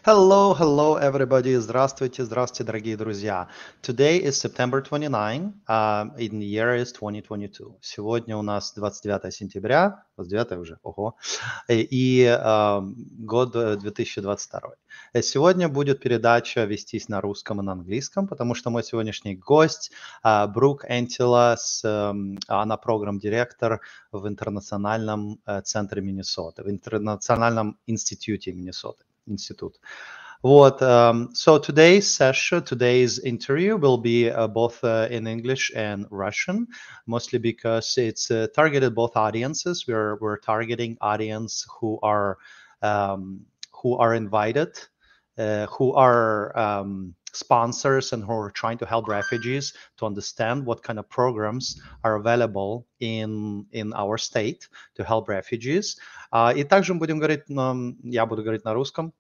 Hello, everybody. Здравствуйте, дорогие друзья. Today is September 29, in the year is 2022. Сегодня у нас 29 сентября, 29 уже, ого, и год 2022. Сегодня будет передача вестись на русском и на английском, потому что мой сегодняшний гость Brooke Anttila, она программ-директор в интернациональном центре Миннесоты, в интернациональном институте Миннесоты. So today's interview will be both in English and Russian, mostly because it's targeted both audiences. We're targeting audience who are invited, who are sponsors and who are trying to help refugees to understand what kind of programs are available in our state to help refugees. И также мы будем говорить, я буду говорить на русском,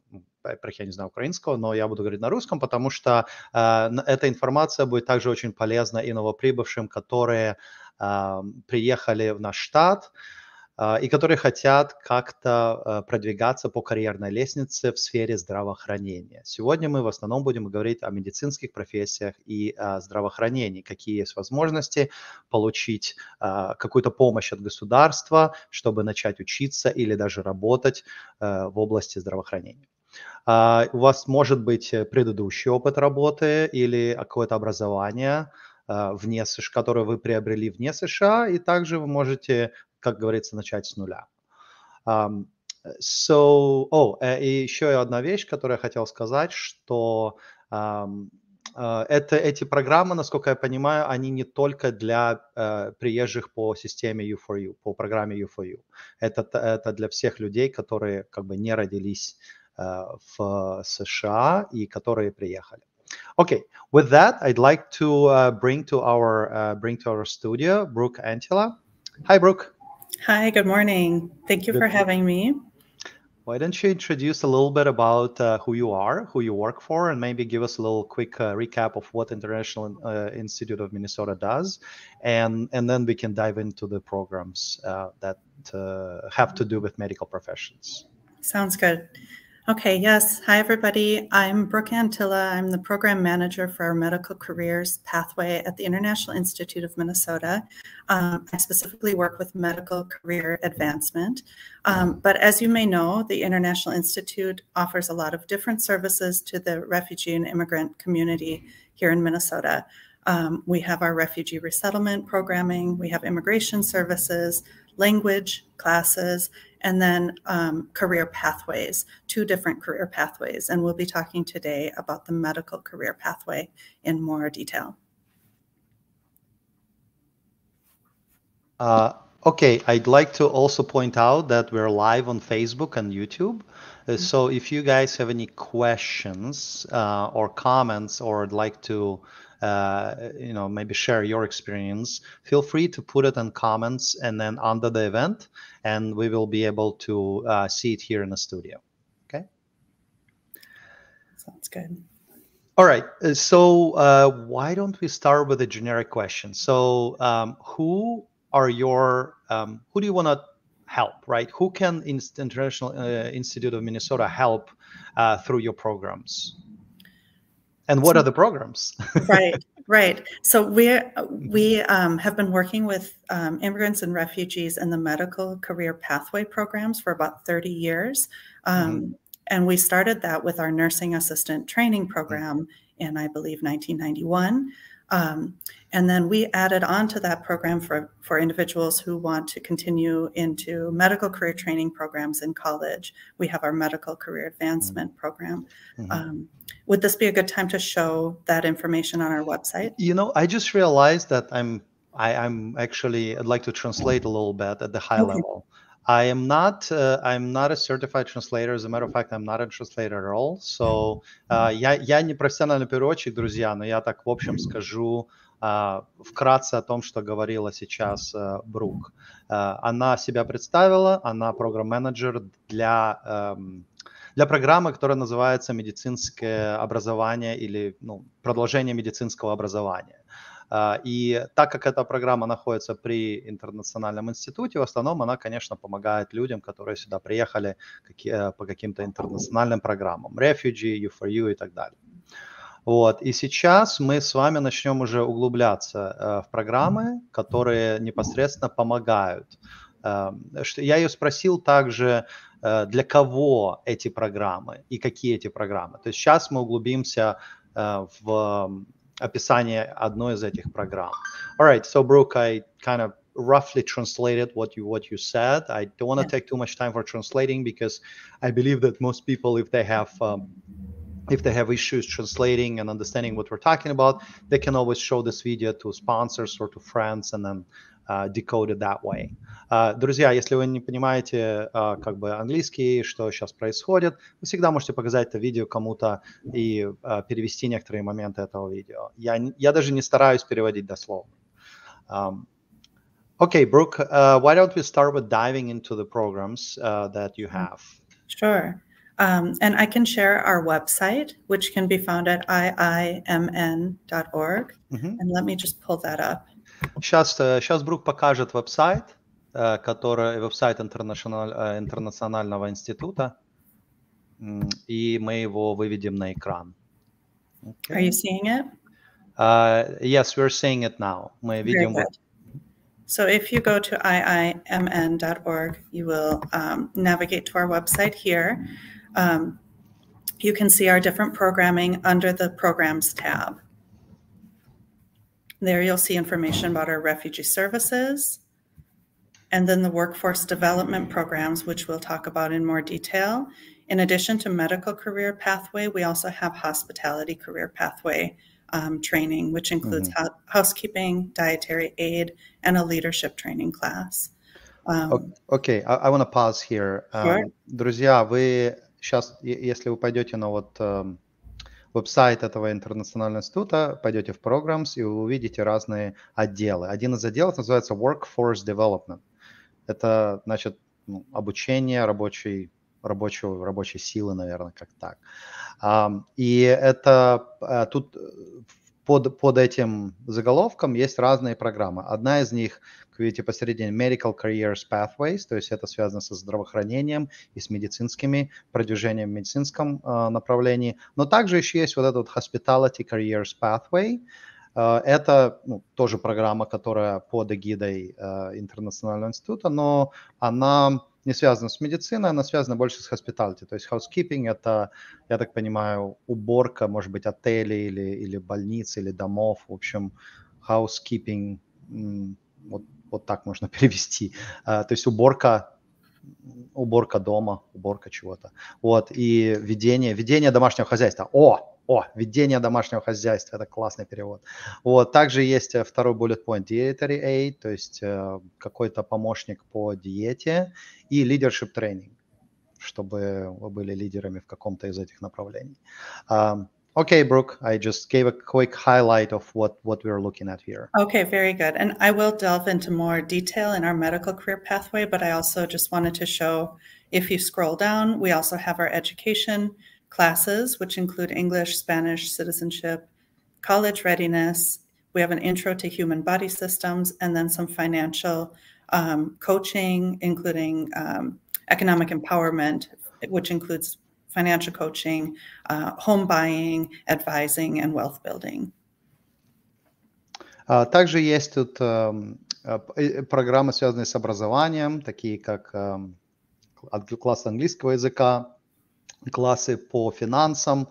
я не знаю украинского, но я буду говорить на русском, потому что эта информация будет также очень полезна и новоприбывшим, которые приехали в наш штат, и которые хотят как-то продвигаться по карьерной лестнице в сфере здравоохранения. Сегодня мы в основном будем говорить о медицинских профессиях и здравоохранении, какие есть возможности получить какую-то помощь от государства, чтобы начать учиться или даже работать в области здравоохранения. У вас может быть предыдущий опыт работы или какое-то образование, которое вы приобрели вне США, и также вы можете, как говорится, начать с нуля. И еще одна вещь, которую я хотел сказать, что эти программы, насколько я понимаю, они не только для приезжих по системе U4U, по программе U4U. Это для всех людей, которые как бы не родились в США и которые приехали. Okay, with that, I'd like to bring to our studio Brooke Anttila. Hi, Brooke. Hi, good morning. Thank you for having me. Why don't you introduce a little bit about who you are, who you work for, and maybe give us a little quick recap of what International Institute of Minnesota does, and then we can dive into the programs that have to do with medical professions. Sounds good. Okay, yes. Hi, everybody. I'm Brooke Anttila. I'm the program manager for our medical careers pathway at the International Institute of Minnesota. I specifically work with medical career advancement. But as you may know, the International Institute offers a lot of different services to the refugee and immigrant community here in Minnesota. We have our refugee resettlement programming, we have immigration services, language classes, and then career pathways, 2 different career pathways. And we'll be talking today about the medical career pathway in more detail. Okay, I'd like to also point out that we're live on Facebook and YouTube. So if you guys have any questions or comments, or would like to maybe share your experience, feel free to put it in comments and then under the event, and we will be able to see it here in the studio. Okay? Sounds good. All right. So why don't we start with a generic question? So who do you want to help, right? Who can International Institute of Minnesota help through your programs? And what are the programs? Right. So we have been working with immigrants and refugees in the medical career pathway programs for about 30 years. And we started that with our nursing assistant training program in, I believe, 1991. And then we added on to that program for individuals who want to continue into medical career training programs in college. We have our medical career advancement program. Would this be a good time to show that information on our website? You know, I just realized that I'm actually, I'd like to translate a little bit at the high level. I'm not a certified translator. As a matter of fact, I'm not a translator at all. So я не профессиональный переводчик, друзья, но я так в общем скажу вкратце о том, что говорила сейчас Брук. Она себя представила, она программ-менеджер для программы, которая называется медицинское образование или продолжение медицинского образования. И так как эта программа находится при интернациональном институте, в основном она, конечно, помогает людям, которые сюда приехали по каким-то интернациональным программам. Refugee, U4U и так далее. Вот. И сейчас мы с вами начнем уже углубляться в программы, которые непосредственно помогают. Я ее спросил также, для кого эти программы и какие эти программы. То есть сейчас мы углубимся в описание одной из этих программ. All right, so Brooke, I kind of roughly translated what you said. I don't want to take too much time for translating because I believe that most people, if they have issues translating and understanding what we're talking about, they can always show this video to sponsors or to friends and then decode it that way. Друзья, если вы не понимаете как бы английский, что сейчас происходит, вы всегда можете показать это видео кому-то и перевести некоторые моменты этого видео. Я даже не стараюсь переводить дословно. Okay, Brooke, why don't we start with diving into the programs that you have? Sure. And I can share our website, which can be found at iimn.org. And let me just pull that up. Сейчас Брук покажет веб-сайт, веб-сайт интернационального института, и мы его выведем на экран. Okay. Are you seeing it? Yes, we're seeing it now. Мы видим. So if you go to iimn.org, you will navigate to our website here. You can see our different programming under the Programs tab. There you'll see information about our refugee services, and then the workforce development programs, which we'll talk about in more detail. In addition to medical career pathway, we also have hospitality career pathway training, which includes housekeeping, dietary aid, and a leadership training class. Okay, I want to pause here. Sure. Друзья, вы сейчас, если вы пойдете на веб-сайт этого интернационального института, пойдете в Programs, и вы увидите разные отделы. Один из отделов называется Workforce Development. Это, значит, обучение рабочей силы, наверное, как так. И это тут под этим заголовком есть разные программы. Одна из них, как видите, посередине Medical Careers Pathways, то есть это связано со здравоохранением и с медицинскими продвижением в медицинском направлении. Но также еще есть вот этот Hospitality Careers Pathway. Это тоже программа, которая под эгидой Интернационального института, но она не связана с медициной, она связана больше с hospitality. То есть housekeeping – это, я так понимаю, уборка, может быть, отелей или больниц, или домов. В общем, housekeeping, вот так можно перевести. То есть уборка дома, уборка чего-то. Вот, и ведение домашнего хозяйства. Ведение домашнего хозяйства, это классный перевод. Вот, также есть второй bullet point, dietary aid, то есть какой-то помощник по диете, и leadership training, чтобы вы были лидерами в каком-то из этих направлений. Okay, Brooke, I just gave a quick highlight of what we're looking at here. Okay, very good. And I will delve into more detail in our medical career pathway, but I also just wanted to show, if you scroll down, we also have our education classes, which include English, Spanish, citizenship, college readiness. We have an intro to human body systems, and then some financial coaching, including economic empowerment, which includes financial coaching, home buying, advising, and wealth building. Также есть тут программы, связанные с образованием, такие как классы английского языка, классы по финансам,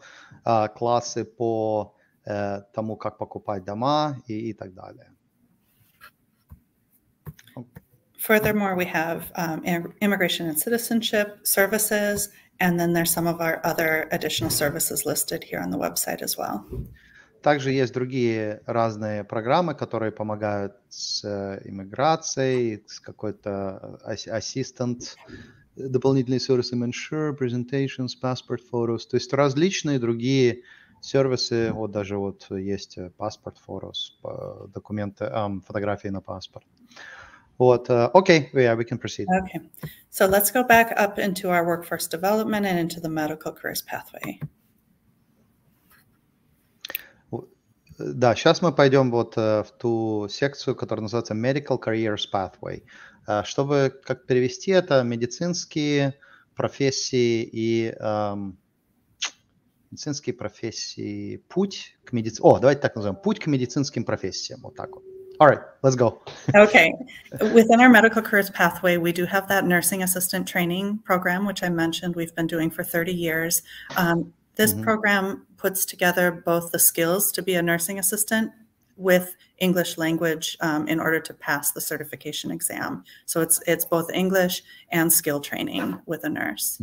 классы по тому, как покупать дома и так далее. Furthermore, we have immigration and citizenship services, and then there's some of our other additional services listed here on the website as well. Также есть другие разные программы, которые помогают с иммиграцией, с какой-то ассистент, дополнительные сервисы Ensure, Presentations, Passport Photos, то есть различные другие сервисы, вот даже вот есть Passport Photos, документы, фотографии на паспорт. Вот, okay, yeah, we can proceed. Okay, so let's go back up into our workforce development and into the medical careers pathway. Да, сейчас мы пойдем вот в ту секцию, которая называется Medical Careers Pathway. Чтобы как перевести это, медицинские профессии и медицинские профессии, путь к давайте так назовем, путь к медицинским профессиям, вот так вот. All right, let's go. Okay. Within our medical careers pathway, we do have that nursing assistant training program, which I mentioned we've been doing for 30 years. This program puts together both the skills to be a nursing assistant with English language in order to pass the certification exam. So it's both English and skill training with a nurse.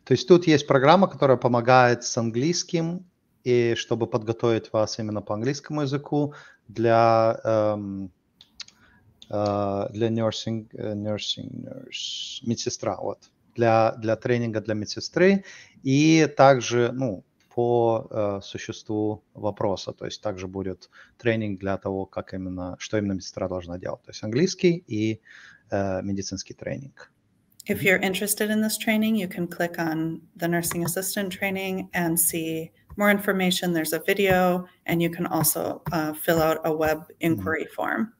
То есть тут есть программа, которая помогает с английским, и чтобы подготовить вас именно по английскому языку для медсестра, вот, для тренинга для медсестры, и также, по существу вопроса, то есть также будет тренинг для того, что именно медсестра должна делать, то есть английский и медицинский тренинг. If you're interested in this training, you can click on the nursing assistant training and see more information. There's a video, and you can also fill out a web inquiry form.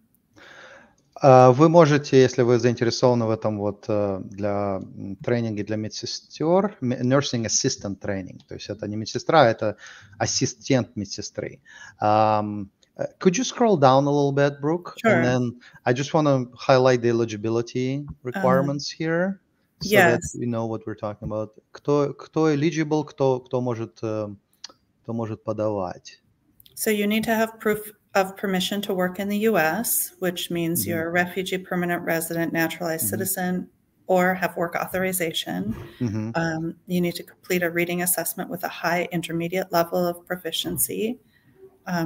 Вы можете, если вы заинтересованы в этом вот для тренинга для медсестер, nursing assistant training, то есть это не медсестра, это ассистент медсестры. Could you scroll down a little bit, Brooke? Sure. And then I just want to highlight the eligibility requirements here, so that we know what we're talking about. Кто eligible, кто может подавать? So you need to have proof of permission to work in the U.S., which means you're a refugee, permanent resident, naturalized citizen, or have work authorization. You need to complete a reading assessment with a high intermediate level of proficiency,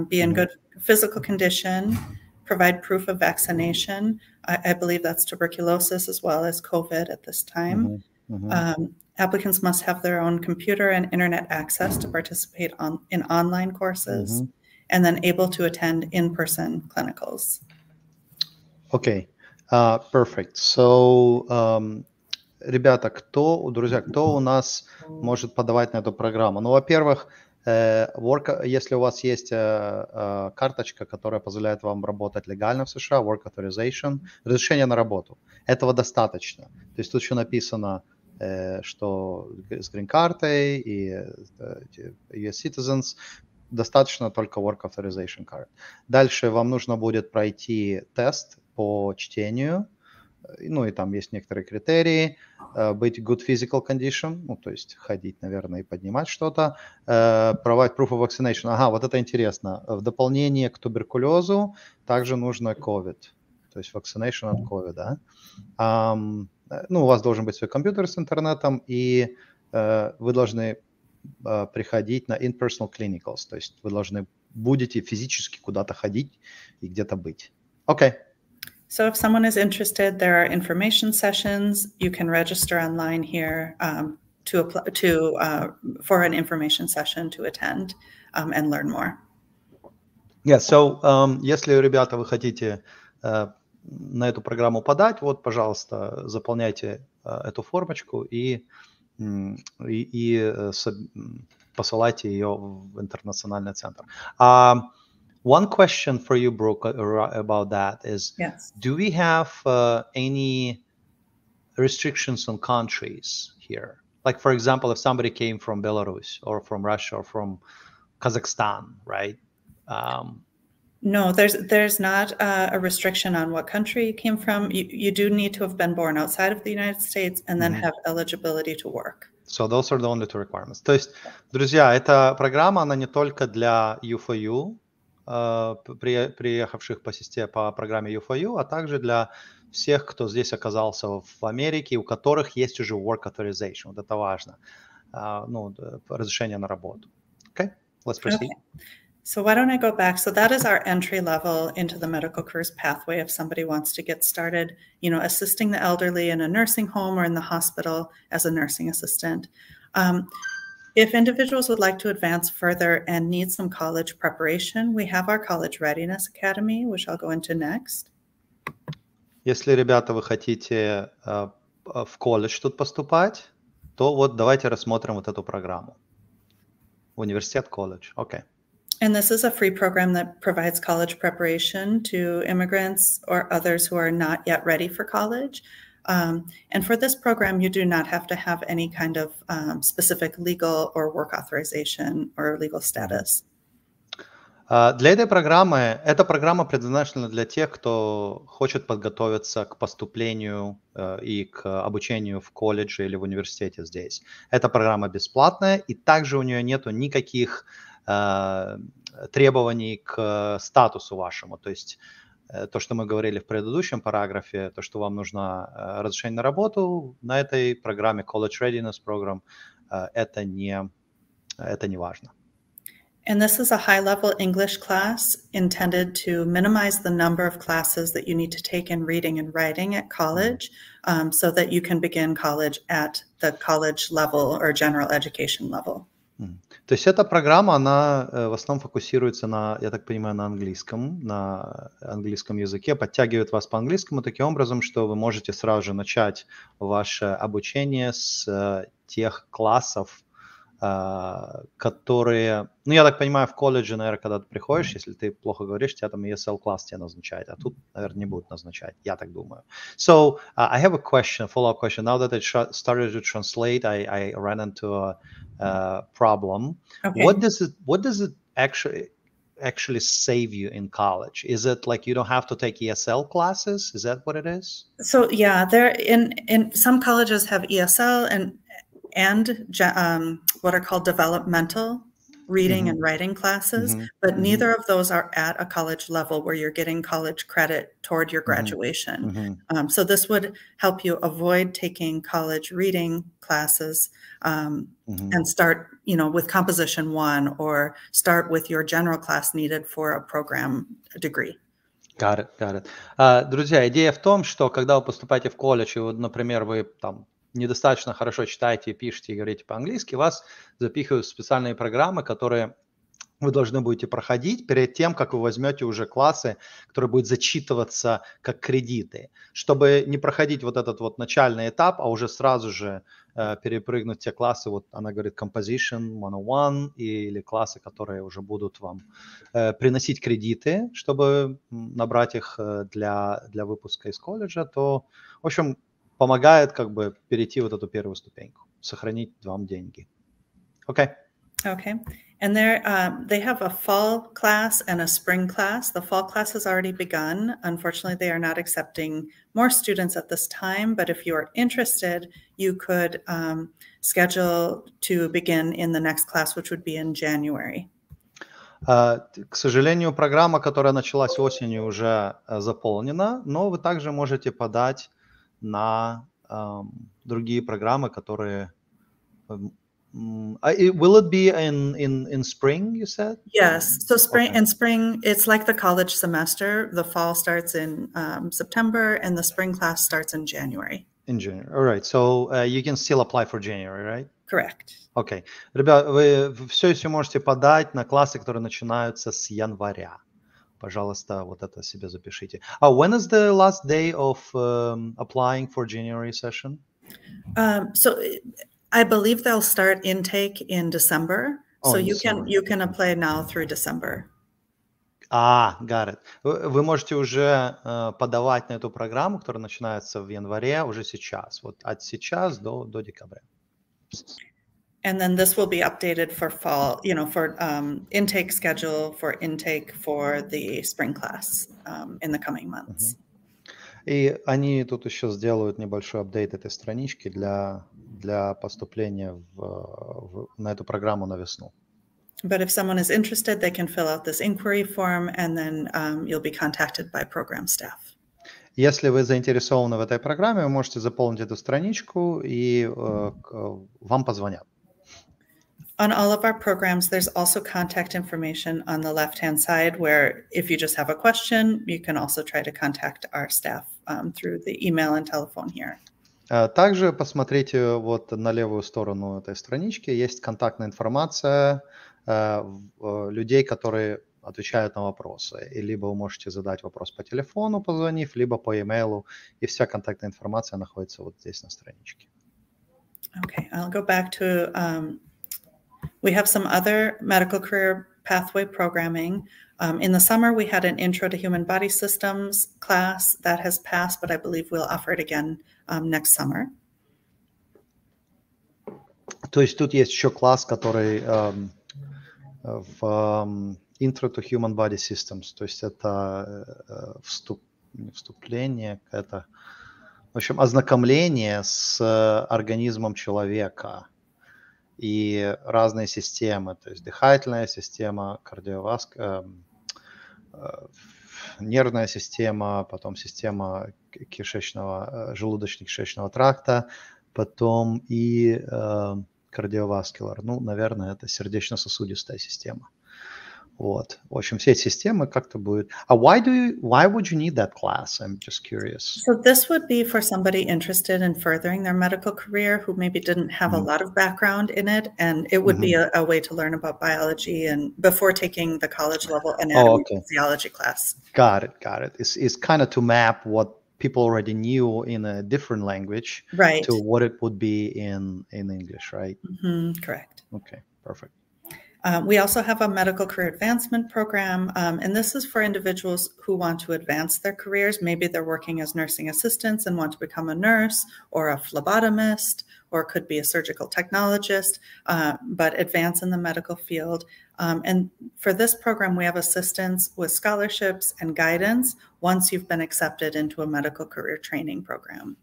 be in good physical condition, provide proof of vaccination. I believe that's tuberculosis as well as COVID at this time. Applicants must have their own computer and internet access to participate in online courses, and then able to attend in-person clinicals. Okay, perfect. So, ребята, друзья, кто у нас может подавать на эту программу? Ну, во-первых, если у вас есть карточка, которая позволяет вам работать легально в США, Work Authorization, разрешение на работу, этого достаточно. То есть тут еще написано, что с грин-картой и US Citizens достаточно только Work Authorization Card. Дальше вам нужно будет пройти тест по чтению, и там есть некоторые критерии, быть good physical condition, то есть ходить, наверное, и поднимать что-то, provide proof of vaccination. Ага, вот это интересно. В дополнение к туберкулезу также нужно COVID, то есть vaccination от COVID, да? У вас должен быть свой компьютер с интернетом, и вы должны приходить на in-person clinicals, то есть вы будете физически куда-то ходить и где-то быть. Okay. So if someone is interested, there are information sessions. You can register online here for an information session to attend and learn more. Yeah, so если, ребята, вы хотите на эту программу подать, вот, пожалуйста, заполняйте эту формочку и посылайте ее в интернациональный центр. One question for you, Brooke, about that is, yes. Do we have any restrictions on countries here? Like, for example, if somebody came from Belarus or from Russia or from Kazakhstan, right? No, there's not a restriction on what country you came from. You do need to have been born outside of the United States and then have eligibility to work. So those are the only two requirements. То есть, друзья, эта программа, она не только для U4U, приехавших по программе U4U, а также для всех, кто здесь оказался в Америке, у которых есть уже work authorization. Вот это важно. Разрешение на работу. Okay, let's proceed. Okay. So why don't I go back? So that is our entry level into the medical careers pathway if somebody wants to get started, assisting the elderly in a nursing home or in the hospital as a nursing assistant. If individuals would like to advance further and need some college preparation, we have our College Readiness Academy, which I'll go into next. Если, ребята, вы хотите в колледж тут поступать, то вот давайте рассмотрим вот эту программу. Университет, колледж. Okay. And this is a free program that provides college preparation to immigrants or others who are not yet ready for college. And for this program, you do not have to have any kind of specific legal or work authorization or legal status. Для этой программы, эта программа предназначена для тех, кто хочет подготовиться к поступлению и к обучению в колледже или в университете здесь. Эта программа бесплатная, и также у нее нету никаких требований к статусу вашему. То есть то, что мы говорили в предыдущем параграфе, то, что вам нужно разрешение на работу, на этой программе College Readiness Program, это не важно. And this is a high-level English class intended to minimize the number of classes that you need to take in reading and writing at college, so that you can begin college at the college level or general education level. То есть эта программа, она в основном фокусируется на, я так понимаю, на английском языке, подтягивает вас по английскому таким образом, что вы можете сразу же начать ваше обучение с тех классов, которые, ну, я так понимаю, в колледже, наверное, когда ты приходишь, если ты плохо говоришь, тебя там ESL-класс тебя назначает, а тут, наверное, не будут назначать, я так думаю. So, I have a question, follow-up question. Now that I started to translate, I ran into a problem. Okay. What does it actually save you in college? Is it like you don't have to take ESL classes? Is that what it is? So, yeah, there in some colleges have ESL and what are called developmental reading and writing classes, but neither of those are at a college level where you're getting college credit toward your graduation. So this would help you avoid taking college reading classes and start, with Composition 1 or start with your general class needed for a program degree. Got it. Друзья, идея в том, что когда вы поступаете в колледж, и вот, например, вы там недостаточно хорошо читаете, пишете и говорите по-английски, вас запихивают в специальные программы, которые вы должны будете проходить перед тем, как вы возьмете уже классы, которые будут зачитываться как кредиты, чтобы не проходить вот этот вот начальный этап, а уже сразу же перепрыгнуть те классы, вот она говорит Composition 101, или классы, которые уже будут вам приносить кредиты, чтобы набрать их для выпуска из колледжа, то, в общем, помогает как бы перейти вот эту первую ступеньку, сохранить вам деньги. Okay. And they have a fall class and a spring class. The fall class has already begun. Unfortunately, they are not accepting more students at this time, but if you are interested, you could schedule to begin in the next class, which would be in January. К сожалению, программа, которая началась осенью, уже заполнена, но вы также можете подать на другие программы, которые... will it be in spring, you said? Yes. So spring, it's like the college semester. The fall starts in September and the spring class starts in January. In January. All right. So you can still apply for January, right? Correct. Okay. Ребят, вы все еще можете подать на классы, которые начинаются с января. Пожалуйста, вот это себе запишите. When is the last day of applying for January session? So I believe they'll start intake in December. So you can apply now through December. Got it. Вы можете уже подавать на эту программу, которая начинается в январе, уже сейчас. Вот от сейчас до декабря. And then this will be updated for fall, for intake schedule for intake for the spring class in the coming months. И они тут еще сделают небольшой апдейт этой странички для поступления на эту программу на весну. But if someone is interested, they can fill out this inquiry form, and then you'll be contacted by program staff. Если вы заинтересованы в этой программе, вы можете заполнить эту страничку, и вам позвонят. On all of our programs, there's also contact information on the left-hand side where if you just have a question, you can also try to contact our staff through the email and telephone here. Также посмотрите вот на левую сторону этой странички, есть контактная информация людей, которые отвечают на вопросы. И либо вы можете задать вопрос по телефону, позвонив, либо по имейлу, и вся контактная информация находится вот здесь на страничке. Okay, I'll go back to... we have some other medical career pathway programming. In the summer, we had an Intro to Human Body Systems class that has passed, but I believe we'll offer it again next summer. То есть тут есть еще класс, который в Intro to Human Body Systems, то есть это вступление, это, в общем, ознакомление с организмом человека и разные системы, то есть дыхательная система, нервная система, потом система желудочно-кишечного тракта, потом и кардиоваскулар, ну, наверное, это сердечно-сосудистая система. Вот. В общем, все эти системы как-то будет. Why would you need that class? I'm just curious. So this would be for somebody interested in furthering their medical career who maybe didn't have a lot of background in it, and it would be a way to learn about biology and before taking the college level anatomy physiology class. Got it. It's kind of to map what people already knew in a different language to what it would be in English, right? Correct. Okay, perfect. We also have a medical career advancement program, and this is for individuals who want to advance their careers. Maybe they're working as nursing assistants and want to become a nurse or a phlebotomist, or could be a surgical technologist, but advance in the medical field. And for this program, we have assistance with scholarships and guidance once you've been accepted into a medical career training program.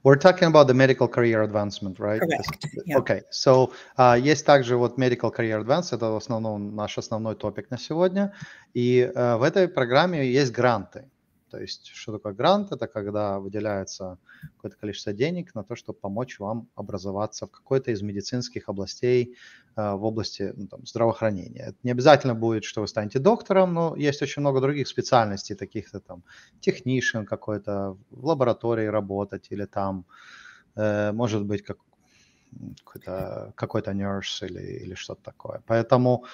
We're talking about the medical career advancement, right? Correct. Yeah. Okay, so есть также вот medical career advance, это в основном наш основной топик на сегодня, и в этой программе есть гранты. То есть что такое грант? Это когда выделяется какое-то количество денег на то, чтобы помочь вам образоваться в какой-то из медицинских областей в области здравоохранения. Это не обязательно будет, что вы станете доктором, но есть очень много других специальностей, таких-то там технишен какой-то, в лаборатории работать или там, может быть, какой-то nurse или что-то такое. Поэтому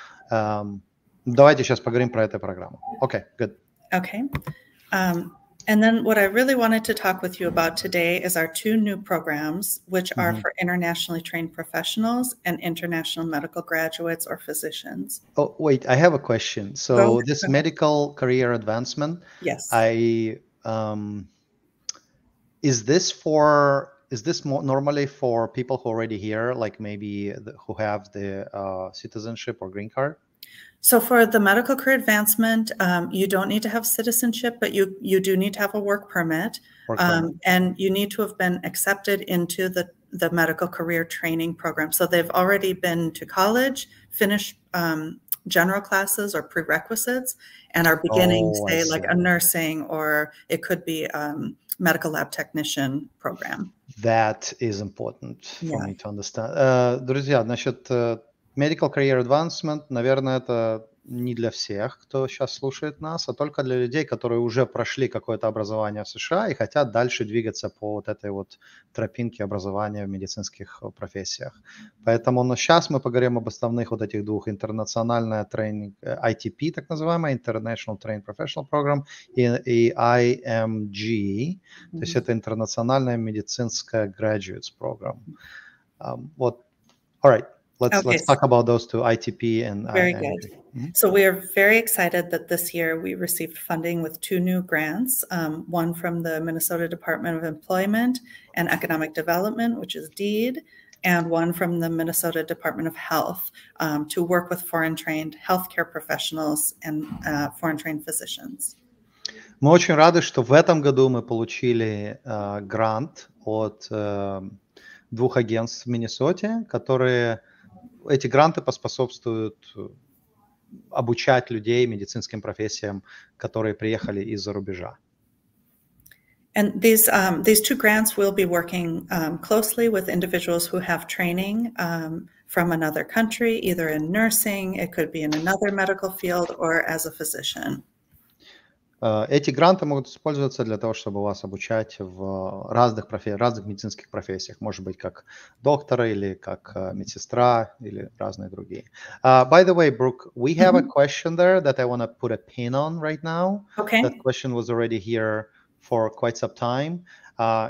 давайте сейчас поговорим про эту программу. Okay, good. Okay. And then what I really wanted to talk with you about today is our two new programs, which are for internationally trained professionals and international medical graduates or physicians. Oh, wait, I have a question. So this medical career advancement, yes, is this normally for people who are already here, like maybe who have the citizenship or green card? So for the medical career advancement, you don't need to have citizenship, but you do need to have a work permit. And you need to have been accepted into the medical career training program. So they've already been to college, finished general classes or prerequisites, and are beginning, say, like a nursing, or it could be medical lab technician program. That is important for me to understand. Друзья, значит, Medical Career Advancement, наверное, это не для всех, кто сейчас слушает нас, а только для людей, которые уже прошли какое-то образование в США и хотят дальше двигаться по вот этой вот тропинке образования в медицинских профессиях. Поэтому сейчас мы поговорим об основных вот этих двух: интернациональная тренинг, ITP, так называемая, International Trained Professional Program, и IMG, то есть это интернациональная медицинская Graduates Program. Вот, all right. Let's talk about those two, ITP and Very good. So we are very excited that this year we received funding with two new grants, one from the Minnesota Department of Employment and Economic Development, which is DEED, and one from the Minnesota Department of Health to work with foreign-trained healthcare professionals and foreign-trained physicians. Мы очень рады, что в этом году мы получили грант от двух агентств в Миннесоте, которые... Эти гранты поспособствуют обучать людей медицинским профессиям, которые приехали из-за рубежа. And these two grants will be working closely with individuals who have training from another country, either in nursing, it could be in another medical field, or as a physician. Эти гранты могут использоваться для того, чтобы вас обучать в разных медицинских профессиях. Может быть, как доктора или как медсестра или разные другие. By the way, Brooke, we have a question there that I want to put a pin on right now. Okay. That question was already here for quite some time.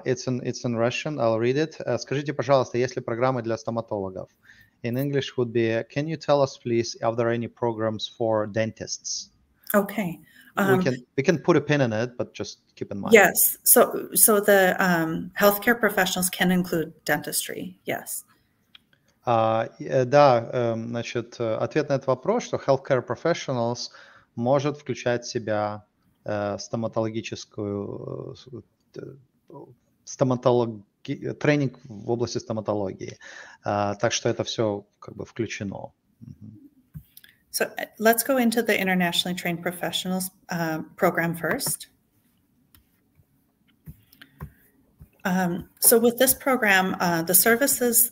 It's in Russian. I'll read it. Скажите, пожалуйста, есть ли программы для стоматологов? in English would be, can you tell us, please, are there any programs for dentists? Okay. We can put a pin in it, but just keep in mind. Yes. So the healthcare professionals can include dentistry. Yes. Да, значит, ответ на этот вопрос, что healthcare professionals может включать в себя тренинг в области стоматологии. Так что это все как бы включено. So let's go into the internationally trained professionals program first. So with this program, the services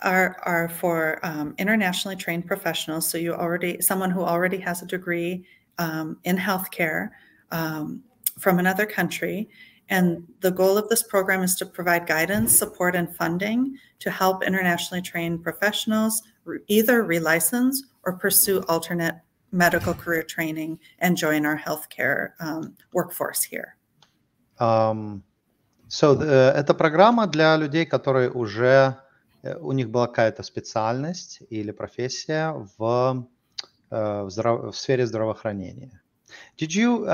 are for internationally trained professionals. So someone who already has a degree in healthcare from another country. And the goal of this program is to provide guidance, support, and funding to help internationally trained professionals either relicense or pursue alternate medical career training and join our healthcare workforce here. Это программа для людей, которые уже у них была какая-то специальность или профессия в сфере здравоохранения. Did you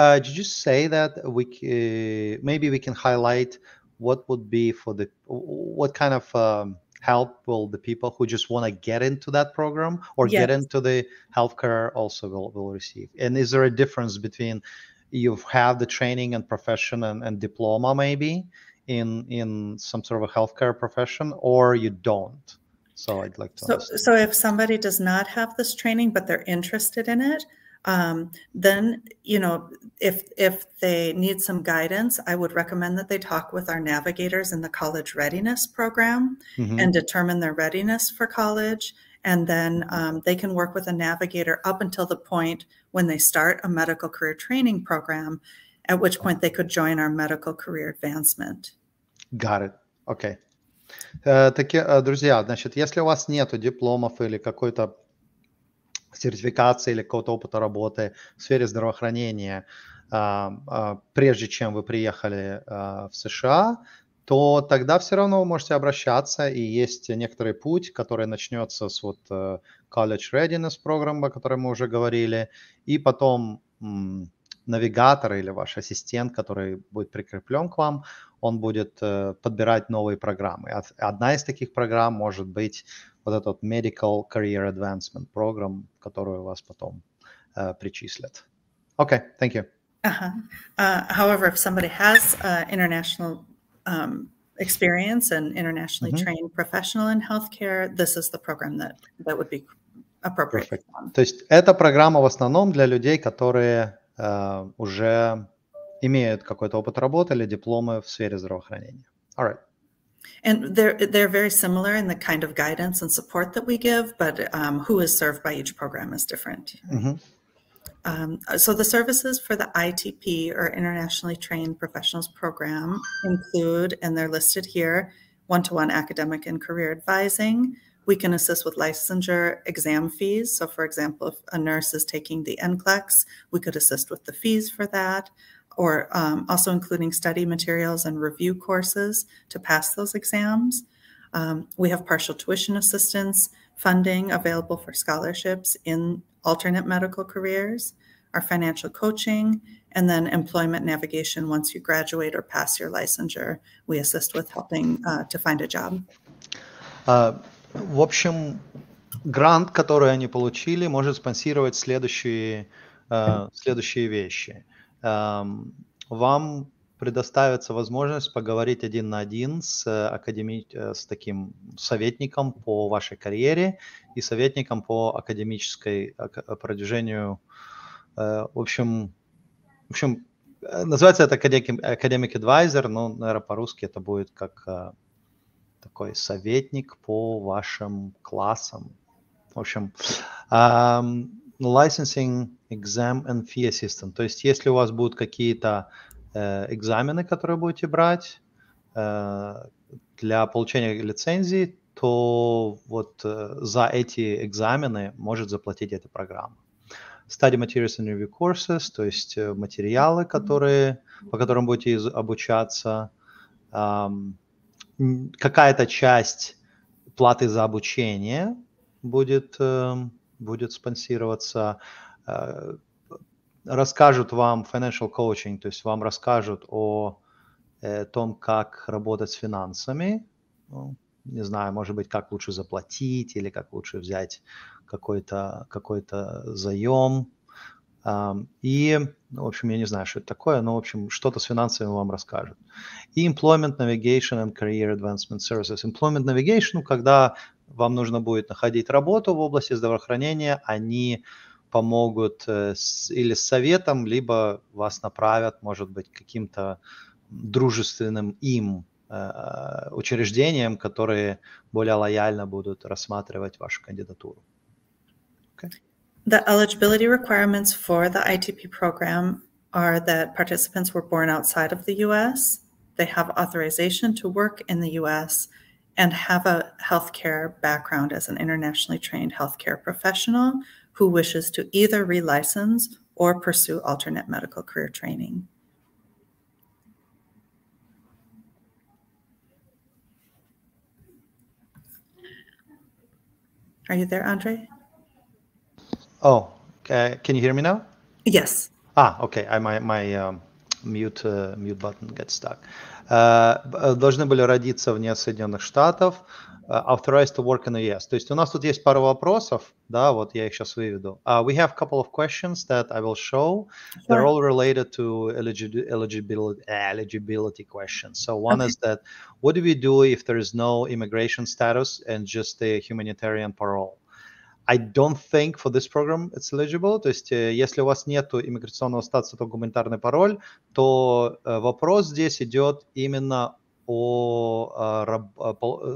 say that maybe we can highlight what would be what kind of help will the people who just want to get into that program or Yes. get into the healthcare also will receive? And is there a difference between you have the training and profession and diploma maybe in some sort of a healthcare profession, or you don't? So I'd like to understand. So if somebody does not have this training, but they're interested in it, then, if they need some guidance, I would recommend that they talk with our navigators in the College Readiness Program and determine their readiness for college. And then they can work with a navigator up until the point when they start a medical career training program, at which point they could join our medical career advancement. Got it. Okay. Друзья, значит, если у вас нету дипломов или какой-то сертификации или какого-то опыта работы в сфере здравоохранения, прежде чем вы приехали в США, то тогда все равно вы можете обращаться, и есть некоторый путь, который начнется с College Readiness Program, о котором мы уже говорили, и потом навигатор или ваш ассистент, который будет прикреплен к вам, он будет подбирать новые программы. Одна из таких программ может быть этот Medical Career Advancement Program, который вас потом причислят. Okay, thank you. However, if somebody has international experience and internationally trained professional in healthcare, this is the program that would be appropriate. Perfect. То есть эта программа в основном для людей, которые уже имеют какой-то опыт работы или дипломы в сфере здравоохранения. All right. And they're very similar in the kind of guidance and support that we give, but who is served by each program is different. So the services for the ITP, or Internationally Trained Professionals Program, include, and they're listed here, one-to-one academic and career advising. We can assist with licensure exam fees. So for example, if a nurse is taking the NCLEX, we could assist with the fees for that, or also including study materials and review courses to pass those exams. We have partial tuition assistance, funding available for scholarships in alternate medical careers, our financial coaching, and then employment navigation. Once you graduate or pass your licensure, we assist with helping to find a job. В общем, грант, который они получили, может спонсировать следующие вещи. Вам предоставится возможность поговорить один на один с таким советником по вашей карьере и советником по академической продвижению. В общем, называется это Academic Advisor, но, наверное, по-русски это будет как такой советник по вашим классам. В общем, licensing exam and fee assistant. То есть, если у вас будут какие-то экзамены, которые будете брать для получения лицензии, то за эти экзамены может заплатить эта программа. Study materials and review courses, то есть материалы, по которым будете обучаться. Какая-то часть платы за обучение будет спонсироваться. Расскажут вам financial coaching, то есть вам расскажут о том, как работать с финансами. Ну, не знаю, может быть, как лучше заплатить или как лучше взять какой-то заем. И, в общем, я не знаю, что это такое, но, в общем, что-то с финансами вам расскажут. И Employment Navigation and Career Advancement Services. Employment Navigation, когда вам нужно будет находить работу в области здравоохранения, они помогут или с советом, либо вас направят, может быть, каким-то дружественным им учреждениям, которые более лояльно будут рассматривать вашу кандидатуру. Okay. The eligibility requirements for the ITP program are that participants were born outside of the U.S., they have authorization to work in the U.S., and have a healthcare background as an internationally trained healthcare professional who wishes to either relicense or pursue alternate medical career training. Are you there, Andre? Oh, can you hear me now? Yes. Okay. My mute button gets stuck. Должны были родиться вне Соединенных Штатов, authorized to work in the US. То есть у нас тут есть пару вопросов, да, вот я их сейчас выведу. We have a couple of questions that I will show. Sure. They're all related to eligibility questions. So one is that, what do we do if there is no immigration status and just a humanitarian parole? I don't think for this program it's eligible. То есть, если у вас нет иммиграционного статуса, то гуманитарный пароль, то вопрос здесь идет именно о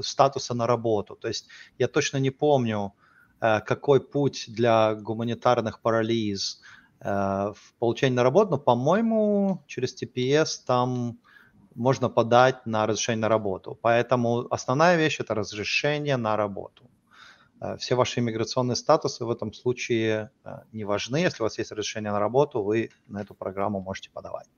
статусе на работу. То есть, я точно не помню, какой путь для гуманитарных паролиз в получении на работу, но, по-моему, через TPS там можно подать на разрешение на работу. Поэтому основная вещь – это разрешение на работу. Все ваши иммиграционные статусы в этом случае не важны. Если у вас есть разрешение на работу, вы на эту программу можете подавать.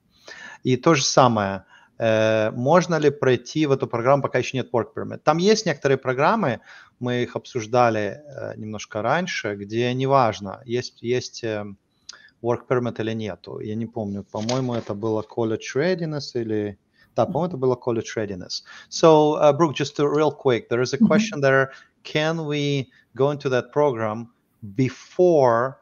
И то же самое, можно ли пройти в эту программу, пока еще нет work permit? Там есть некоторые программы, мы их обсуждали немножко раньше, где неважно, есть work permit или нету. Я не помню, по-моему, это было college readiness или... Да, по-моему, это было college readiness. So, Brooke, just real quick, there is a question there. Can we go into that program before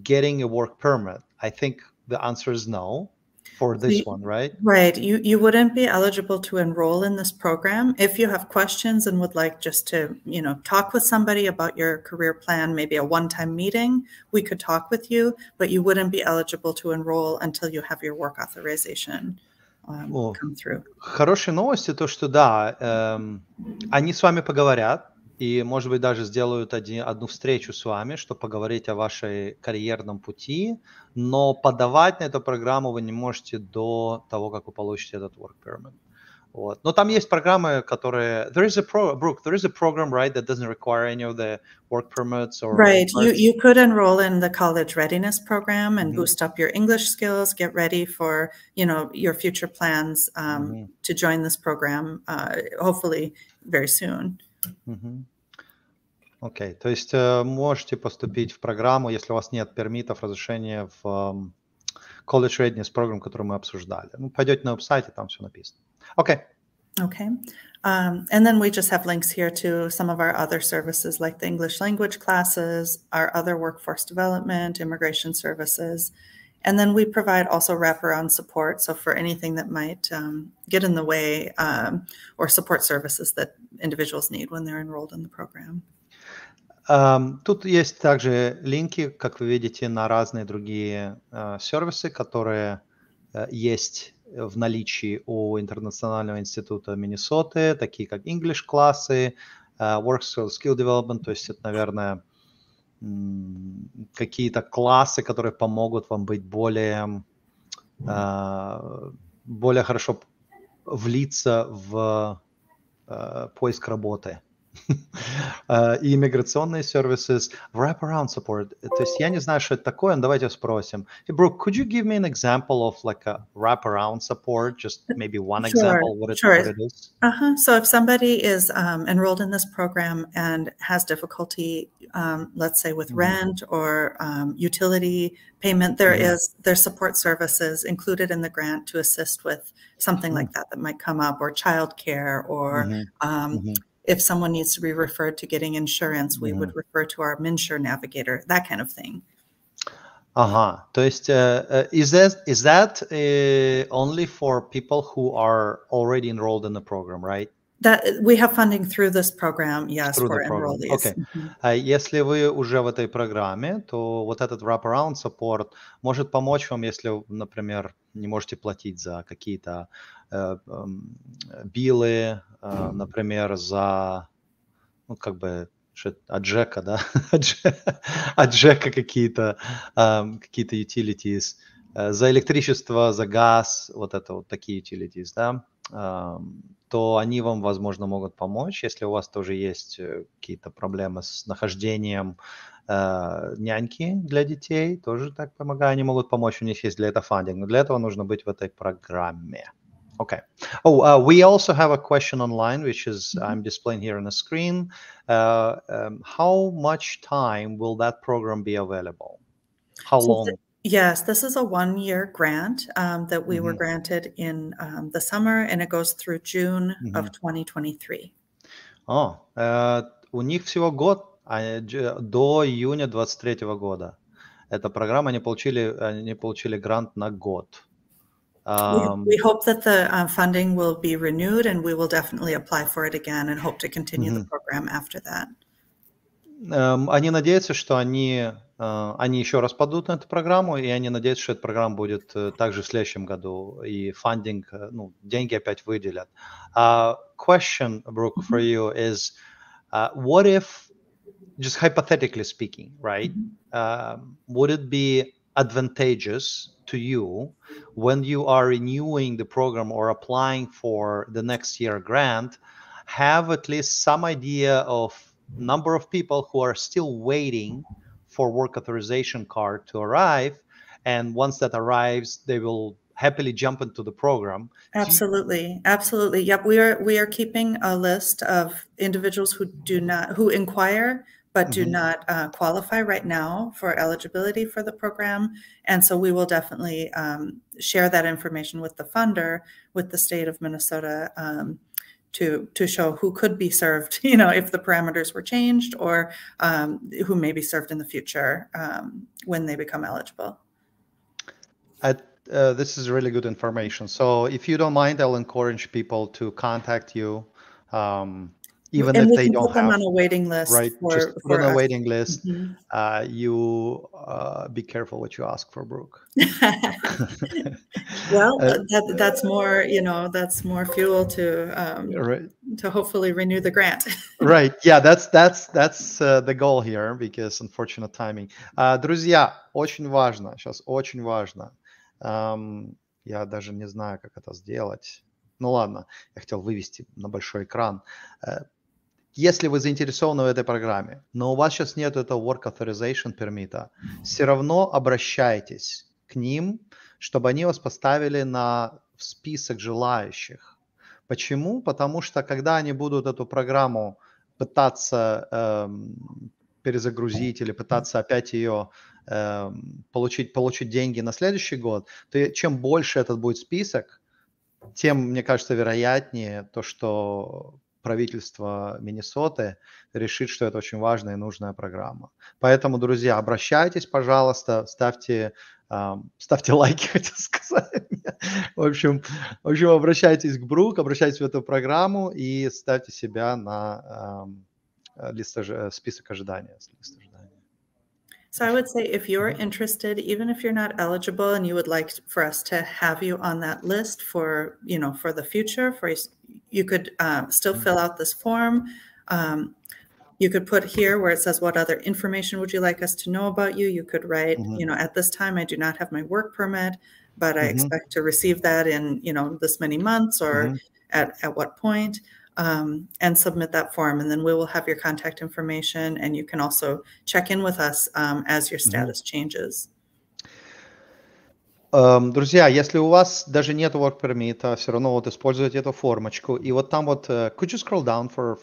getting a work permit? I think the answer is no for this one, right? Right. You wouldn't be eligible to enroll in this program. If you have questions and would like just to, talk with somebody about your career plan, maybe a one-time meeting, we could talk with you, but you wouldn't be eligible to enroll until you have your work authorization come through. Хорошие новости, то, что да, они с вами поговорят, и, может быть, даже сделают одну встречу с вами, чтобы поговорить о вашей карьерном пути, но подавать на эту программу вы не можете до того, как вы получите этот work permit. Вот. Но там есть программы, которые... Brooke, there is a program, right, that doesn't require any of the work permits or... Right. You could enroll in the college readiness program and boost up your English skills, get ready for, your future plans to join this program, hopefully very soon. Окей, то есть можете поступить в программу, если у вас нет пермитов, разрешения в College Readiness Program, который мы обсуждали. Пойдете на веб-сайте, там все написано. Okay. Okay. And then we just have links here to some of our other services like the English language classes, our other workforce development, immigration services. And then we provide also wraparound support. So for anything that might get in the way or support services that individuals need when they're enrolled in the program. Тут есть также линки, как вы видите, на разные другие сервисы, которые есть в наличии у Интернационального института Миннесоты, такие как English классы, Work Skill Development, то есть это, наверное, какие-то классы, которые помогут вам быть более хорошо влиться в поиск работы. И иммиграционные services, wraparound support. То есть я не знаю, что это такое, но давайте спросим. Hey, Brooke, could you give me an example of like a wraparound support? Just maybe one example, what it is? So if somebody is enrolled in this program and has difficulty, let's say with rent or utility payment, there's support services included in the grant to assist with something like that might come up, or childcare, or if someone needs to be referred to getting insurance, we would refer to our MNsure navigator, that kind of thing. То есть, is that only for people who are already enrolled in the program, right? That we have funding through this program, yes, Through for the program. enrollees. Okay. Если вы уже в этой программе, то вот этот wraparound support может помочь вам, если, например, не можете платить за какие-то биллы, например, за, ну, как бы, от ЖЭКа, да, от ЖЭКа какие-то utilities, за электричество, за газ, вот это вот такие utilities, да, то они вам, возможно, могут помочь, если у вас тоже есть какие-то проблемы с нахождением няньки для детей, тоже так помогаю, они могут помочь, у них есть для этого фандинг, но для этого нужно быть в этой программе. Okay. We also have a question online, which is I'm displaying here on the screen. How much time will that program be available? How long? Yes, this is a 1-year grant that we were granted in the summer, and it goes through June of 2023. У них всего год, до июня 2023 года. Эта программа, они получили грант на год. We hope that the funding will be renewed, and we will definitely apply for it again and hope to continue the program after that. Они надеются, что они еще раз подадут на эту программу, и они надеются, что эта программа будет также в следующем году, и фандинг, ну, деньги опять выделят. Question, Brooke, for you is, what if, just hypothetically speaking, right, would it be advantageous to you when you are renewing the program or applying for the next year grant, have at least some idea of number of people who are still waiting for work authorization card to arrive, and once that arrives, they will happily jump into the program? Absolutely. Yep, we are keeping a list of individuals who inquire but do not qualify right now for eligibility for the program. And so we will definitely share that information with the funder, with the state of Minnesota, to show who could be served, you know, if the parameters were changed, or who may be served in the future when they become eligible. This is really good information. So if you don't mind, I'll encourage people to contact you. Even if they don't put them on a waiting list, right? Just put on a waiting list. You be careful what you ask for, Brooke. Well, that's more, you know, that's more fuel to hopefully renew the grant. Right. Yeah, that's the goal here, because unfortunate timing. Друзья, очень важно, сейчас очень важно. Я даже не знаю, как это сделать. Ну ладно, я хотел вывести на большой экран. Если вы заинтересованы в этой программе, но у вас сейчас нет этого Work Authorization пермита, все равно обращайтесь к ним, чтобы они вас поставили в список желающих. Почему? Потому что когда они будут эту программу пытаться перезагрузить или пытаться опять ее получить деньги на следующий год, то чем больше этот будет список, тем, мне кажется, вероятнее то, что правительство Миннесоты решит, что это очень важная и нужная программа. Поэтому, друзья, обращайтесь, пожалуйста, ставьте лайки, хотел сказать. В общем, обращайтесь к Брук, обращайтесь в эту программу и ставьте себя на список ожидания. So I would say, if you're interested, even if you're not eligible and you would like for us to have you on that list for, you know, for the future, you could still fill out this form. You could put here where it says, what other information would you like us to know about you? You could write, you know, at this time, I do not have my work permit, but I expect to receive that in, you know, this many months, or at what point, and submit that form. And then we will have your contact information, and you can also check in with us as your status changes. Друзья, если у вас даже нет work permit, все равно вот используйте эту формочку. И вот там вот, could you scroll down for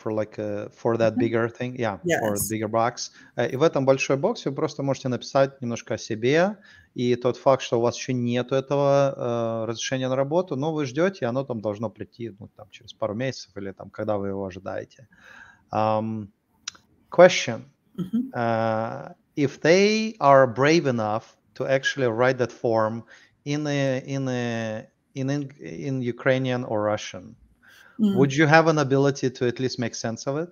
that bigger thing? Yeah, for the bigger box. И в этом большой боксе вы просто можете написать немножко о себе. И тот факт, что у вас еще нету этого разрешения на работу, но вы ждете, и оно там должно прийти там, через пару месяцев или там, когда вы его ожидаете. Question. If they are brave enough to actually write that form in Ukrainian or Russian, would you have an ability to at least make sense of it?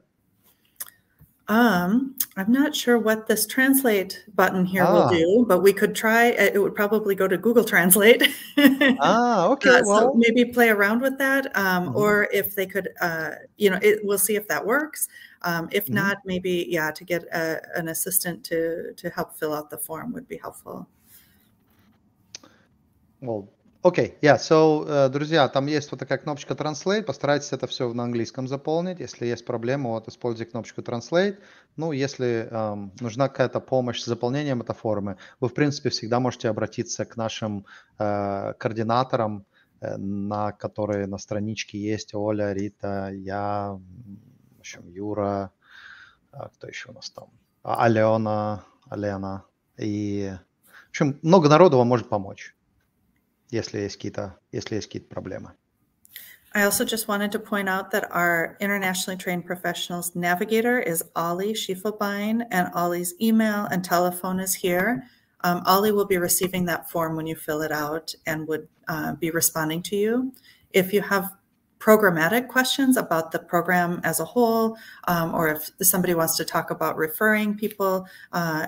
I'm not sure what this translate button here will do, but we could try. It would probably go to Google Translate. Okay. So maybe play around with that, or if they could, we'll see if that works. If not, maybe, to get an assistant to help fill out the form would be helpful. Well, okay, yeah, so, друзья, там есть вот такая кнопочка Translate, постарайтесь это все на английском заполнить. Если есть проблема, вот используйте кнопочку Translate. Ну, если нужна какая-то помощь с заполнением этой формы, вы, в принципе, всегда можете обратиться к нашим координаторам, которые на страничке есть: Оля, Рита, я, в общем, Юра, кто еще у нас там? Алена. И, в общем, много народу вам может помочь, если есть какие-то проблемы. I also just wanted to point out that our internationally trained professionals navigator is Ollie Schiefelbein, and Ollie's email and telephone is here. Ollie will be receiving that form when you fill it out and would be responding to you. If you have programmatic questions about the program as a whole, or if somebody wants to talk about referring people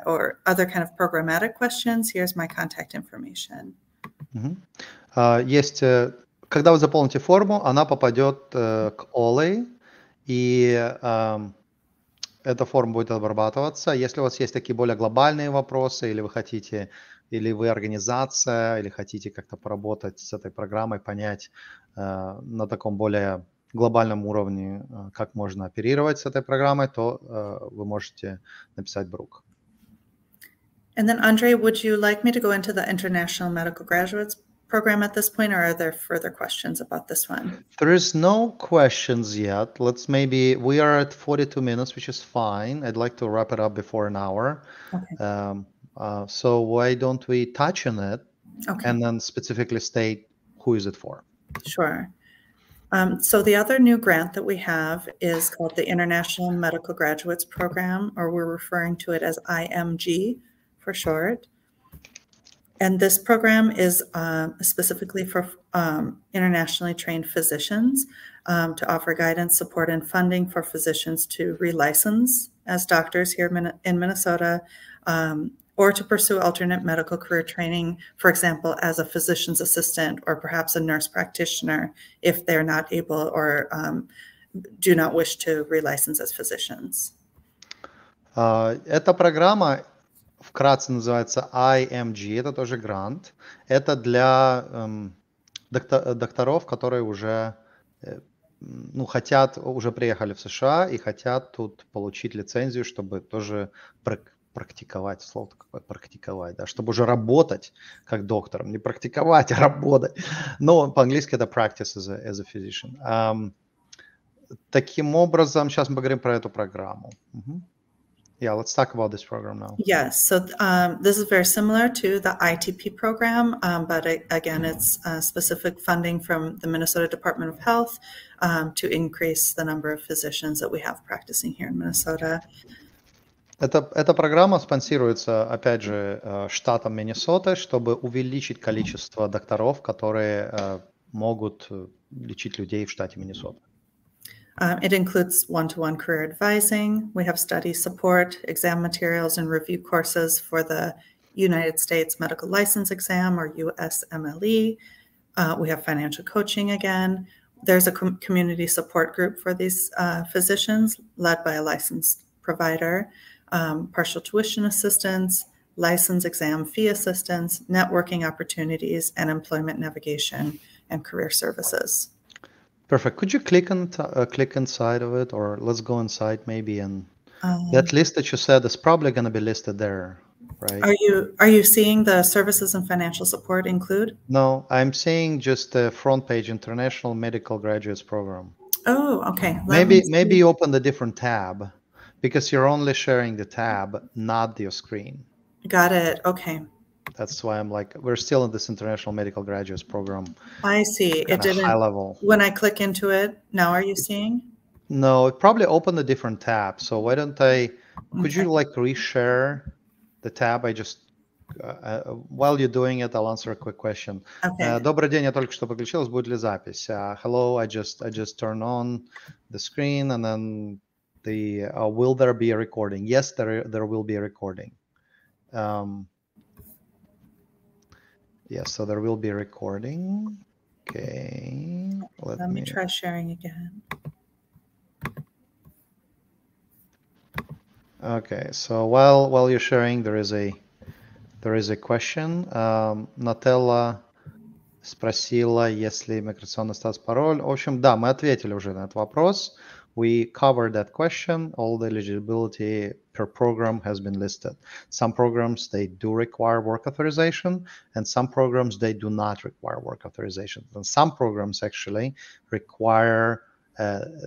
or other kind of programmatic questions, here's my contact information. Есть, когда вы заполните форму, она попадет к Оле, и эта форма будет обрабатываться. Если у вас есть такие более глобальные вопросы, или вы организация, или хотите как-то поработать с этой программой, понять на таком более глобальном уровне, как можно оперировать с этой программой, то вы можете написать Brooke. And then, Andre, would you like me to go into the International Medical Graduates Program at this point, or are there further questions about this one? There is no questions yet. We are at 42 minutes, which is fine. I'd like to wrap it up before an hour. Okay. So why don't we touch on it and then specifically state who is it for? Sure. So the other new grant that we have is called the International Medical Graduates Program, or we're referring to it as IMG for short. And this program is specifically for internationally trained physicians to offer guidance, support, and funding for physicians to relicense as doctors here in Minnesota, or to pursue alternate medical career training, for example, as a physician's assistant or perhaps a nurse practitioner if they're not able or do not wish to relicense as physicians. Эта программа вкратце называется IMG, это тоже грант. Это для докторов, которые уже уже приехали в США и хотят тут получить лицензию, чтобы тоже практиковать, слово такое, практиковать, да, чтобы уже работать как доктором, не практиковать, а работать. Но по-английски это practice as a physician. Таким образом, сейчас мы поговорим про эту программу. Yeah, let's talk about this program now. Yes, so this is very similar to the ITP program, but again, it's specific funding from the Minnesota Department of Health to increase the number of physicians that we have practicing here in Minnesota. Эта программа спонсируется, опять же, штатом Миннесоты, чтобы увеличить количество докторов, которые могут лечить людей в штате Миннесота. It includes one-to-one career advising. We have study support, exam materials, and review courses for the United States Medical License Exam, or USMLE. We have financial coaching again. There's a community support group for these physicians led by a licensed provider, partial tuition assistance, license exam fee assistance, networking opportunities, and employment navigation and career services. Perfect. Could you click inside of it, or let's go inside maybe, and that list that you said is probably going to be listed there, right? Are you seeing the services and financial support include? No, I'm seeing just the front page, International Medical Graduates Program. Oh, okay. Maybe you open a different tab, because you're only sharing the tab, not your screen. Got it. Okay. That's why I'm like, we're still in this International Medical Graduates Program. I see. It didn't. High level. When I click into it, now are you seeing? No, it probably opened a different tab. So why don't could you like reshare the tab? I just, while you're doing it, I'll answer a quick question. Okay. Добрый день, я только что подключилась, будет ли запись? Hello, I just turn on the screen, and then will there be a recording? Yes, there will be a recording. Yes, so there will be a recording. Okay. Let me try sharing again. Okay, so while you're sharing, there is a question. Нателла спросила, если миграционный статус, пароль. В общем, да, мы ответили уже на этот вопрос. We covered that question. All the eligibility per program has been listed. Some programs, they do require work authorization, and some programs, they do not require work authorization. And some programs actually require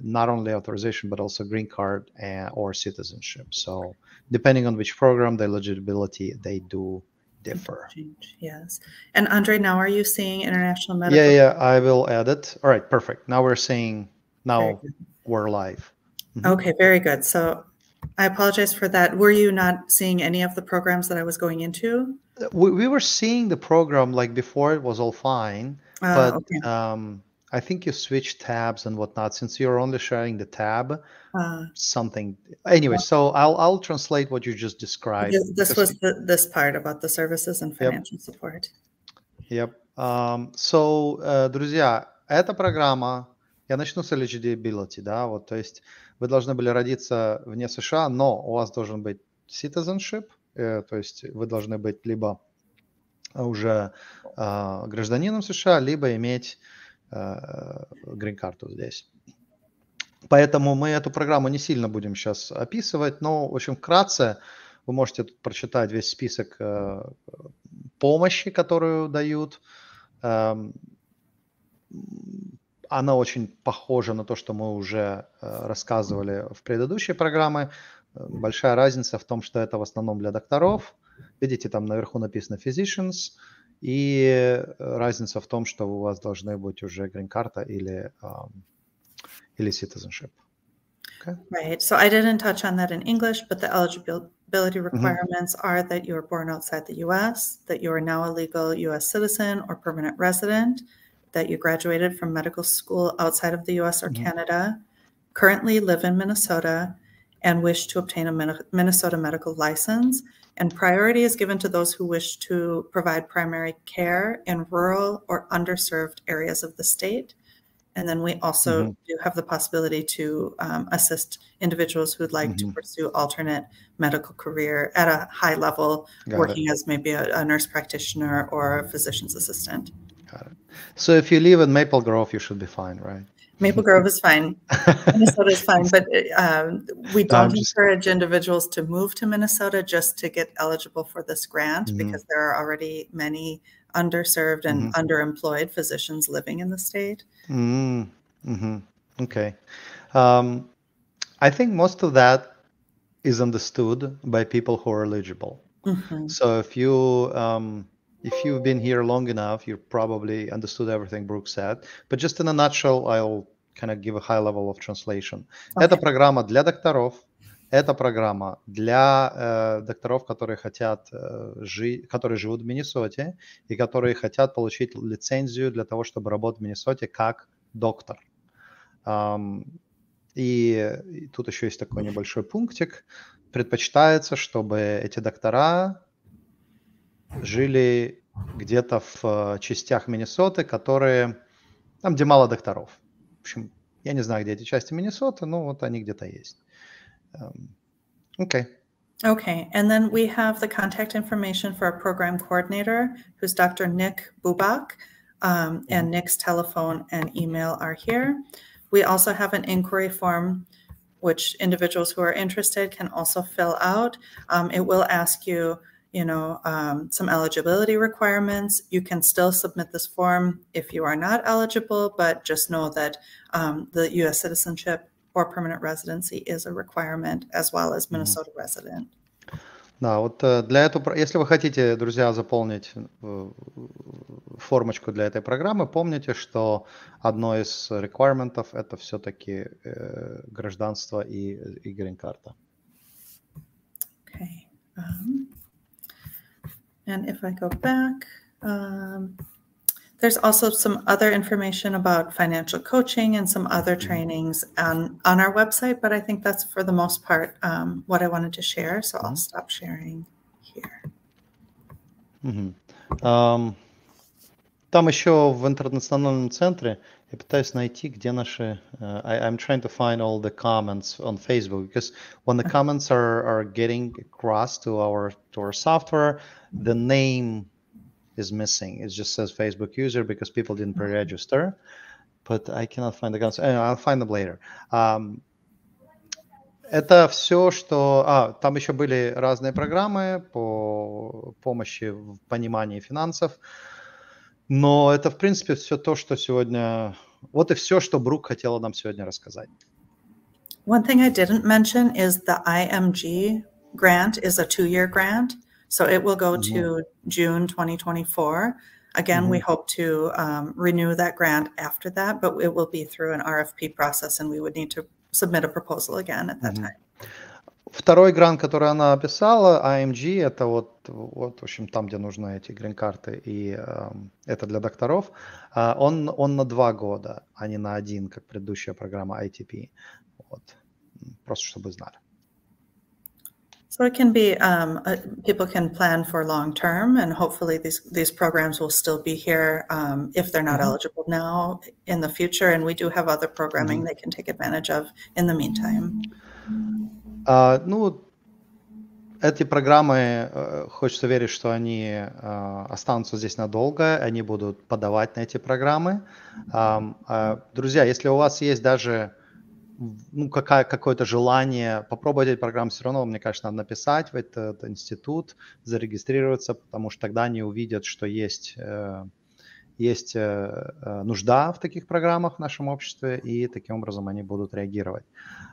not only authorization, but also green card or citizenship. So depending on which program, the eligibility, they do differ. Yes. And Andre, now are you seeing international medical? Yeah, I will add it. All right, perfect. Now we're seeing, we're live. Okay, very good. So I apologize for that. Were you not seeing any of the programs that I was going into? We were seeing the program like before, it was all fine, but okay. I think you switched tabs and whatnot since you're only sharing the tab. Something anyway. So I'll translate what you just described. This was this part about the services and financial support. Yep. So, друзья, эта программа. Я начну с eligibility, да, вот, то есть вы должны были родиться вне США, но у вас должен быть citizenship, то есть вы должны быть либо уже гражданином США, либо иметь грин-карту здесь. Поэтому мы эту программу не сильно будем сейчас описывать, но, в общем, вкратце вы можете тут прочитать весь список помощи, которую дают. Она очень похожа на то, что мы уже рассказывали в предыдущей программе. Большая разница в том, что это в основном для докторов. Видите, там наверху написано physicians. И разница в том, что у вас должны быть уже грин-карта или citizenship. Okay. Right. So I didn't touch on that in English, but the eligibility requirements are that you are born outside the U.S., that you are now a legal U.S. citizen or permanent resident, that you graduated from medical school outside of the U.S. or Canada, currently live in Minnesota, and wish to obtain a Minnesota medical license. And priority is given to those who wish to provide primary care in rural or underserved areas of the state. And then we also do have the possibility to assist individuals who would like to pursue alternate medical career at a high level, working as maybe a nurse practitioner or a physician's assistant. Got it. So if you live in Maple Grove, you should be fine, right? Maple Grove is fine. Minnesota is fine, but we don't encourage individuals to move to Minnesota just to get eligible for this grant because there are already many underserved and underemployed physicians living in the state. Okay. I think most of that is understood by people who are eligible. So if you've been here long enough, you probably understood everything Brooke said. But just in a nutshell, I'll kind of give a high level of translation. Это программа для докторов. Это программа для докторов, которые которые живут в Миннесоте и которые хотят получить лицензию для того, чтобы работать в Миннесоте как доктор. И тут еще есть такой небольшой пунктик. Предпочитается, чтобы эти доктора жили где-то в частях Миннесоты, там, где мало докторов. В общем, я не знаю, где эти части Миннесоты, но вот они где-то есть. Okay. Okay, and then we have the contact information for our program coordinator, who's Dr. Nick Bubak. and Nick's telephone and email are here. We also have an inquiry form which individuals who are interested can also fill out. It will ask you, some eligibility requirements. You can still submit this form if you are not eligible, but just know that the U.S. citizenship or permanent residency is a requirement, as well as Minnesota resident. Да, вот для этого, если вы хотите, друзья, заполнить формочку для этой программы, помните, что одно из requirement'ов это все-таки гражданство и грин-карта. Okay. And if I go back, there's also some other information about financial coaching and some other trainings on our website, but I think that's for the most part what I wanted to share, so I'll stop sharing here. Там еще в интернациональном центре я пытаюсь найти, где наши... I'm trying to find all the comments on Facebook, because when the comments are getting across to our software, the name is missing. It just says Facebook user because people didn't pre-register, but I cannot find the comments. I'll find them later. Это все, что... там еще были разные программы по помощи в понимании финансов, но это, в принципе, все то, что сегодня... Вот и все, что Брук хотела нам сегодня рассказать. One thing I didn't mention is the IMG grant is a 2-year grant, so it will go to June 2024. Again, we hope to renew that grant after that, but it will be through an RFP process, and we would need to submit a proposal again at that time. Второй грант, который она описала, IMG, это вот, в общем, там, где нужны эти грин-карты, и это для докторов, он на 2 года, а не на 1, как предыдущая программа ITP. Вот. Просто чтобы знали. So it can be, people can plan for long term, and hopefully these programs will still be here if they're not eligible now in the future, and we do have other programming they can take advantage of in the meantime. Эти программы, хочется верить, что они останутся здесь надолго, они будут подавать на эти программы. Друзья, если у вас есть даже какое-то желание попробовать эти программы, все равно, мне кажется, надо написать в этот институт, зарегистрироваться, потому что тогда они увидят, что есть нужда в таких программах в нашем обществе, и таким образом они будут реагировать.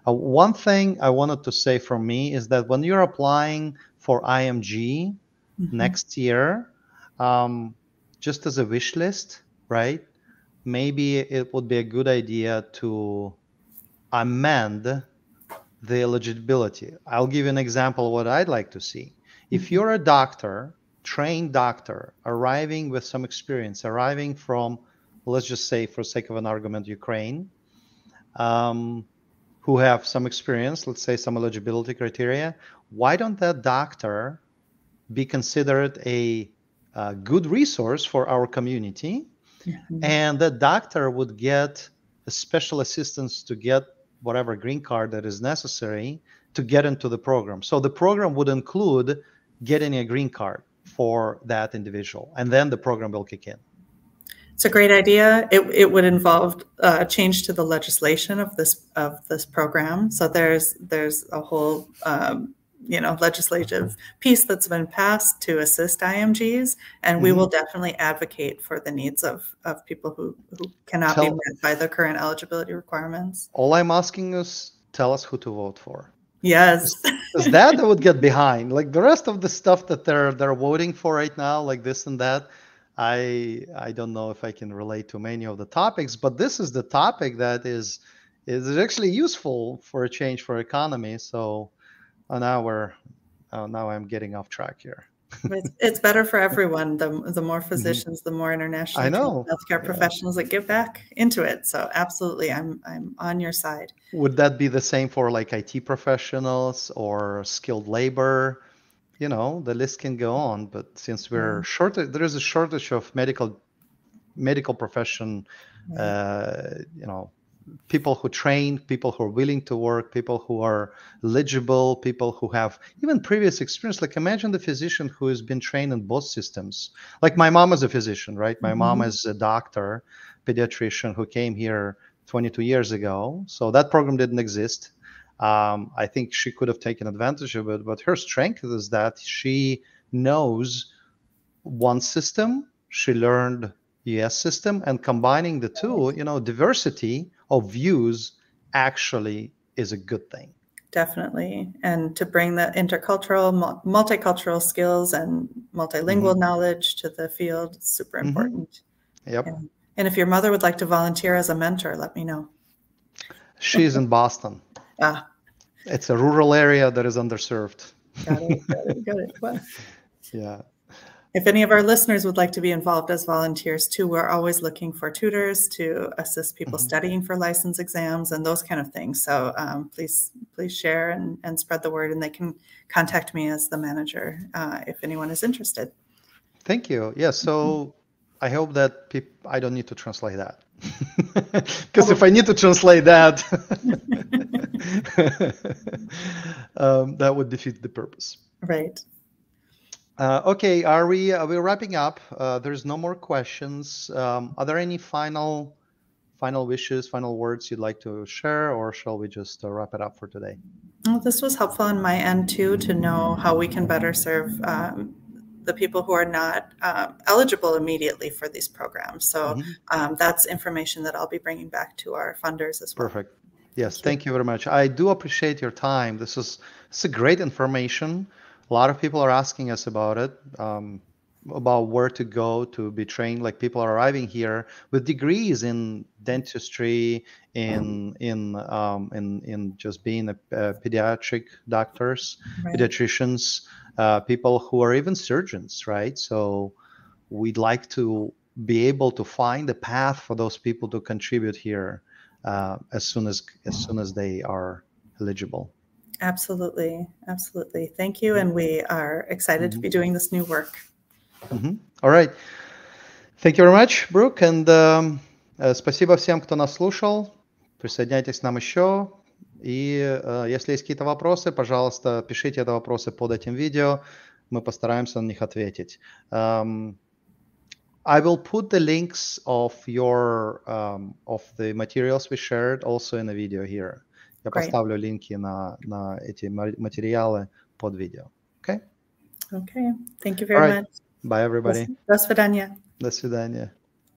One thing I wanted to say from me is that when you're applying for IMG next year, just as a wish list, right? Maybe it would be a good idea to amend the eligibility. I'll give you an example of what I'd like to see. If you're a doctor, trained doctor, arriving with some experience, arriving from, let's just say, for sake of an argument, Ukraine, who have some experience, let's say some eligibility criteria, why don't that doctor be considered a good resource for our community? And the doctor would get a special assistance to get whatever green card that is necessary to get into the program. So the program would include getting a green card for that individual, and then the program will kick in. It's a great idea. It would involve a change to the legislation of this program. So there's a whole legislative piece that's been passed to assist IMGs, and we will definitely advocate for the needs of people who cannot be met by the current eligibility requirements. All I'm asking is tell us who to vote for. Yes. Because that I would get behind. Like the rest of the stuff that they're voting for right now, like this and that, I don't know if I can relate to many of the topics, but this is the topic that is actually useful for a change for economy. So now I'm getting off track here. It's better for everyone. The more physicians, the more international healthcare professionals that get back into it. So absolutely, I'm on your side. Would that be the same for like IT professionals or skilled labor? The list can go on. But since we're there is a shortage of medical profession, people who train, people who are willing to work, people who are eligible, people who have even previous experience. Like imagine the physician who has been trained in both systems. Like my mom is a physician, right? My mom is a doctor, pediatrician who came here 22 years ago. So that program didn't exist. I think she could have taken advantage of it, but her strength is that she knows one system. She learned US system, and combining the two, diversity of views actually is a good thing. Definitely. And to bring the intercultural, multicultural skills and multilingual knowledge to the field is super important. Yep. And if your mother would like to volunteer as a mentor, let me know. She's in Boston. It's a rural area that is underserved. Got it. Well, yeah. If any of our listeners would like to be involved as volunteers too, we're always looking for tutors to assist people studying for license exams and those kind of things. So please share and spread the word, and they can contact me as the manager if anyone is interested. Thank you. Yeah, so I hope that I don't need to translate that. Because if I need to translate that, that would defeat the purpose. Right. Okay, are we wrapping up? There's no more questions. Are there any final wishes, final words you'd like to share, or shall we just wrap it up for today? Well, this was helpful on my end too, to know how we can better serve the people who are not eligible immediately for these programs. So that's information that I'll be bringing back to our funders as well. Perfect. Yes, thank you very much. I do appreciate your time. This is great information. A lot of people are asking us about it, about where to go to be trained. Like people are arriving here with degrees in dentistry, in just being a pediatric doctors, pediatricians, people who are even surgeons, right? So we'd like to be able to find a path for those people to contribute here as soon as they are eligible. Absolutely. Thank you. And we are excited to be doing this new work. All right. Thank you very much, Brooke. And спасибо всем, кто нас слушал. Присоединяйтесь к нам еще. И если есть какие-то вопросы, пожалуйста, пишите эти вопросы под этим видео. Мы постараемся на них ответить. I will put the links of the materials we shared also in the video here. Я поставлю линки на эти материалы под видео. Okay? Okay. Thank you very much. Bye, everybody. До свидания. До свидания.